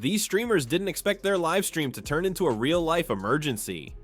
These streamers didn't expect their live stream to turn into a real-life emergency.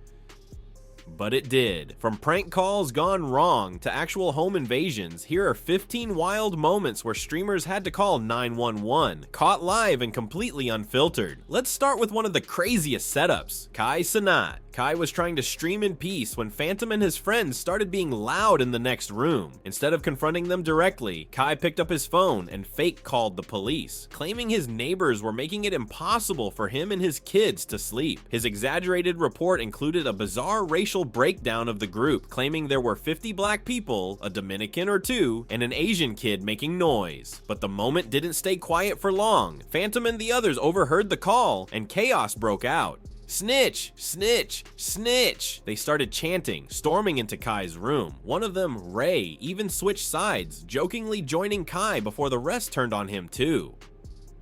But it did. From prank calls gone wrong to actual home invasions, here are 15 wild moments where streamers had to call 911, caught live and completely unfiltered. Let's start with one of the craziest setups, Kai Sanat. Kai was trying to stream in peace when Phantom and his friends started being loud in the next room. Instead of confronting them directly, Kai picked up his phone and fake called the police, claiming his neighbors were making it impossible for him and his kids to sleep. His exaggerated report included a bizarre racial breakdown of the group, claiming there were 50 black people, a Dominican or two, and an Asian kid making noise. But the moment didn't stay quiet for long. Phantom and the others overheard the call, and chaos broke out. Snitch! Snitch! Snitch! They started chanting, storming into Kai's room. One of them, Ray, even switched sides, jokingly joining Kai before the rest turned on him too.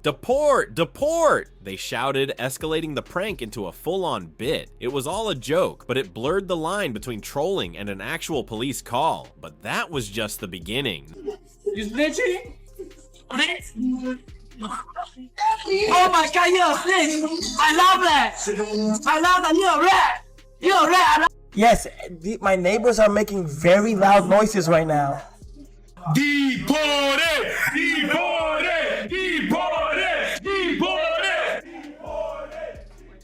Deport! Deport! They shouted, escalating the prank into a full-on bit. It was all a joke, but it blurred the line between trolling and an actual police call. But that was just the beginning. You snitching? Oh my god, you're a snitch! I love that! I love that, you're a rat! You're a rat! Yes, my neighbors are making very loud noises right now. Deported! Deported! Deported! Deported!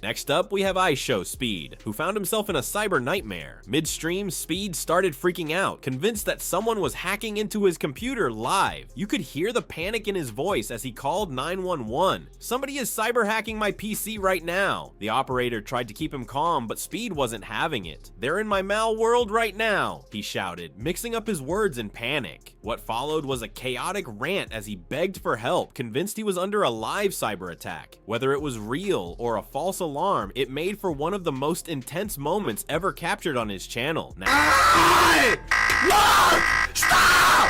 Next up, we have iShow Speed, who found himself in a cyber nightmare. Midstream, Speed started freaking out, convinced that someone was hacking into his computer live. You could hear the panic in his voice as he called 911. Somebody is cyber hacking my PC right now. The operator tried to keep him calm, but Speed wasn't having it. They're in my mal world right now, he shouted, mixing up his words in panic. What followed was a chaotic rant as he begged for help, convinced he was under a live cyber attack. Whether it was real or a false alarm, it made for one of the most intense moments ever captured on his channel. Now, Hey! Look! Stop!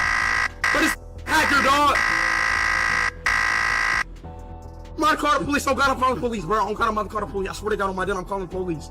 But it's hacker, dog! I'm gonna call the police. I'm gonna call the police, bro. I'm gonna call the police. I swear to God on my dead, I'm calling the police.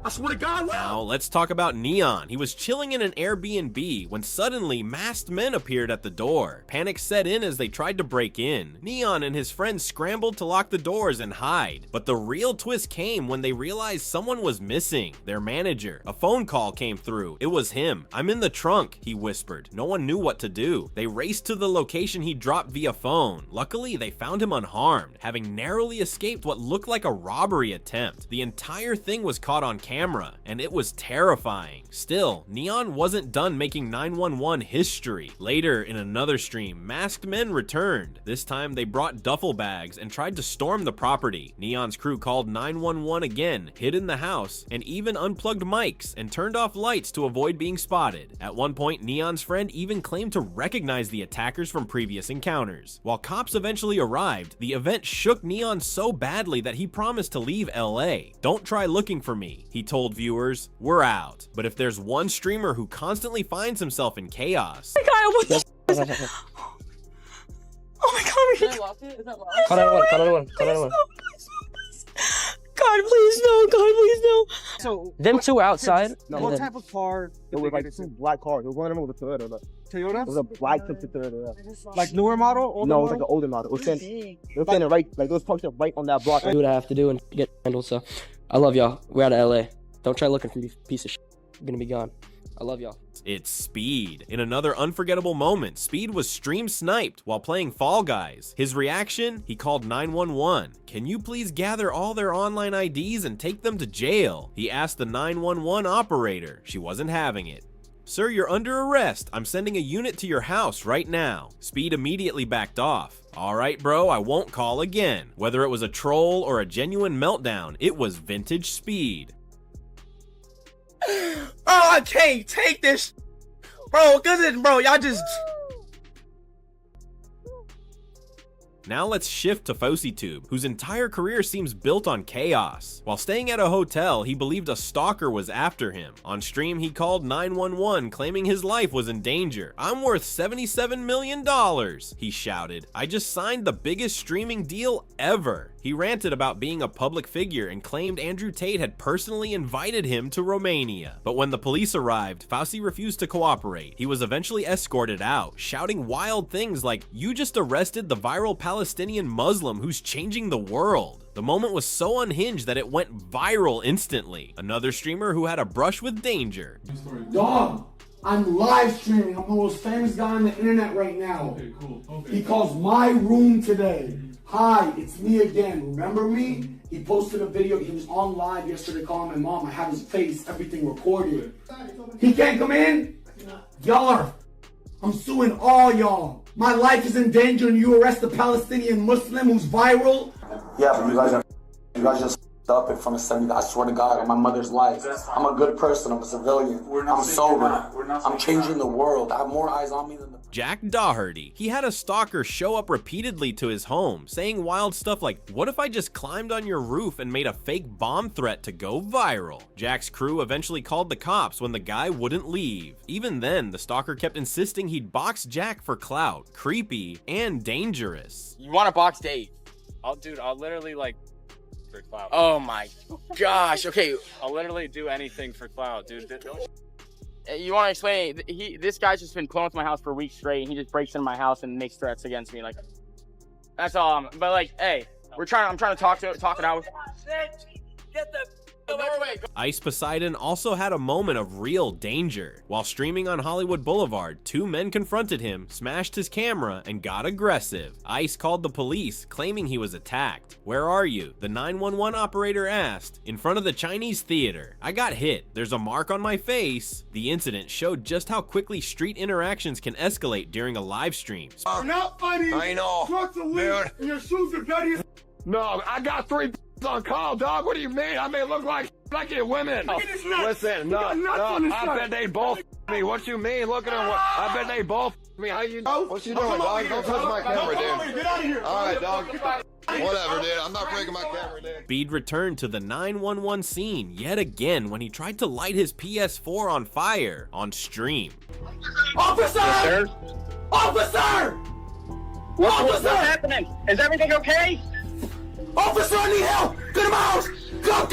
I swear to God, now let's talk about Neon. He was chilling in an Airbnb when suddenly masked men appeared at the door. Panic set in as they tried to break in. Neon and his friends scrambled to lock the doors and hide. But the real twist came when they realized someone was missing, their manager. A phone call came through. It was him. "I'm in the trunk," he whispered. No one knew what to do. They raced to the location he dropped via phone. Luckily, they found him unharmed, having narrowly escaped what looked like a robbery attempt. The entire thing was caught on camera, and it was terrifying. Still, Neon wasn't done making 911 history. Later, in another stream, masked men returned. This time, they brought duffel bags and tried to storm the property. Neon's crew called 911 again, hid in the house, and even unplugged mics and turned off lights to avoid being spotted. At one point, Neon's friend even claimed to recognize the attackers from previous encounters. While cops eventually arrived, the event shook Neon so badly that he promised to leave LA. "Don't try looking for me," he told viewers. "We're out." But if there's one streamer who constantly finds himself in chaos, Oh my god, what the Oh my god, Can I lock it? Is that locked? Call 911, call 911. God, please no, God, please no. So Them two were outside. what type of car? It was like two black cars. It was one of them with a Toyota. Like, Toyota? it was a black Toyota. Yeah. Like newer model? Older No, it was like model? an older model. It was standing, they were standing right, like those parked up right on that block. Do what I have to do and get handled. So, I love y'all. We're out of LA. Don't try looking for me, piece of shit. I'm gonna be gone. I love y'all. it's Speed. In another unforgettable moment, Speed was stream sniped while playing Fall Guys. His reaction? He called 911. "Can you please gather all their online IDs and take them to jail?" He asked the 911 operator. She wasn't having it. "Sir, you're under arrest. I'm sending a unit to your house right now." Speed immediately backed off. "All right, bro, I won't call again." Whether it was a troll or a genuine meltdown, it was vintage Speed. Oh, I can't take this. Bro, bro, y'all just... Now let's shift to FossyTube, whose entire career seems built on chaos. While staying at a hotel, he believed a stalker was after him. On stream, he called 911, claiming his life was in danger. "I'm worth $77 million, he shouted. "I just signed the biggest streaming deal ever." He ranted about being a public figure and claimed Andrew Tate had personally invited him to Romania. But when the police arrived, Fauci refused to cooperate. He was eventually escorted out, shouting wild things like, "You just arrested the viral Palestinian Muslim who's changing the world." The moment was so unhinged that it went viral instantly. Another streamer who had a brush with danger. Dog, I'm live streaming. I'm the most famous guy on the internet right now. Okay, cool. Okay. He calls my room today. Hi, it's me again. Remember me? He posted a video. He was on live yesterday calling my mom. I have his face, everything recorded. He can't come in? Y'all are... I'm suing all y'all. My life is in danger and you arrest a Palestinian Muslim who's viral? Yeah, but you guys just up in front of 70. I swear to God, on my mother's life. I'm a good person. I'm a civilian. I'm sober. I'm changing the world. I have more eyes on me than the... Jack Doherty. He had a stalker show up repeatedly to his home, saying wild stuff like, "What if I just climbed on your roof and made a fake bomb threat to go viral?" Jack's crew eventually called the cops when the guy wouldn't leave. Even then, the stalker kept insisting he'd box Jack for clout, creepy, and dangerous. You want a box date? I'll literally like for clout. Oh my gosh. Okay. I'll literally do anything for clout, dude. You want to explain? This guy's just been pulling up to my house for weeks straight, and he just breaks into my house and makes threats against me. Like, that's all. But like, hey, I'm trying to talk it out. Get the Ice Poseidon also had a moment of real danger. While streaming on Hollywood Boulevard, two men confronted him, smashed his camera, and got aggressive. Ice called the police, claiming he was attacked. "Where are you?" the 911 operator asked. "In front of the Chinese theater. I got hit. There's a mark on my face." The incident showed just how quickly street interactions can escalate during a live stream. You're not funny. I know. Trucks are weak, and your shoes are dirty as... No, I got 3 on call, dog. What do you mean? I may look like women. Look at his nuts. Listen, He got nuts on his I shirt. bet they both me. What you mean? Look at them. I bet they both me. How you? What you doing, dog? Don't touch my camera, dude. Get out of here. All right, dog. Whatever, dude. I'm not breaking my camera, dude. Speed returned to the 911 scene yet again when he tried to light his PS4 on fire on stream. Officer! Yes, sir. Officer! What's happening? Is everything okay? Officer, I need help! Go to my house! Come!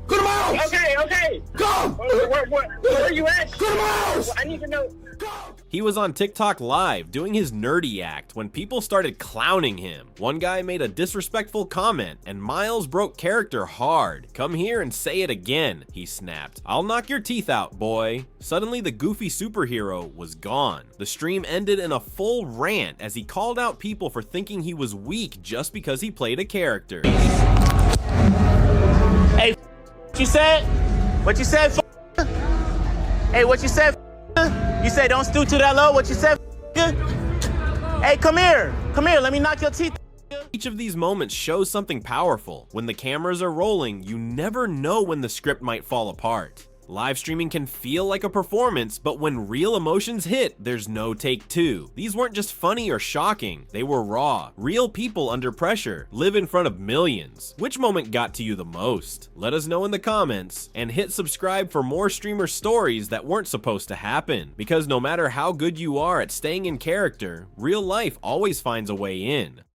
Go to my house! Okay. Come! Where are you at? Go to my house! I need to know. He was on TikTok live doing his nerdy act when people started clowning him. One guy made a disrespectful comment and Miles broke character hard. "Come here and say it again," he snapped. "I'll knock your teeth out, boy." Suddenly the goofy superhero was gone. The stream ended in a full rant as he called out people for thinking he was weak just because he played a character. Hey, what you said? What you said? Hey, what you said? You said don't stoop to that low. What you said? Hey, come here. Let me knock your teeth. Each of these moments shows something powerful. When the cameras are rolling, you never know when the script might fall apart. Live streaming can feel like a performance, but when real emotions hit, there's no take two. These weren't just funny or shocking, they were raw. Real people under pressure, live in front of millions. Which moment got to you the most? Let us know in the comments, and hit subscribe for more streamer stories that weren't supposed to happen. Because no matter how good you are at staying in character, real life always finds a way in.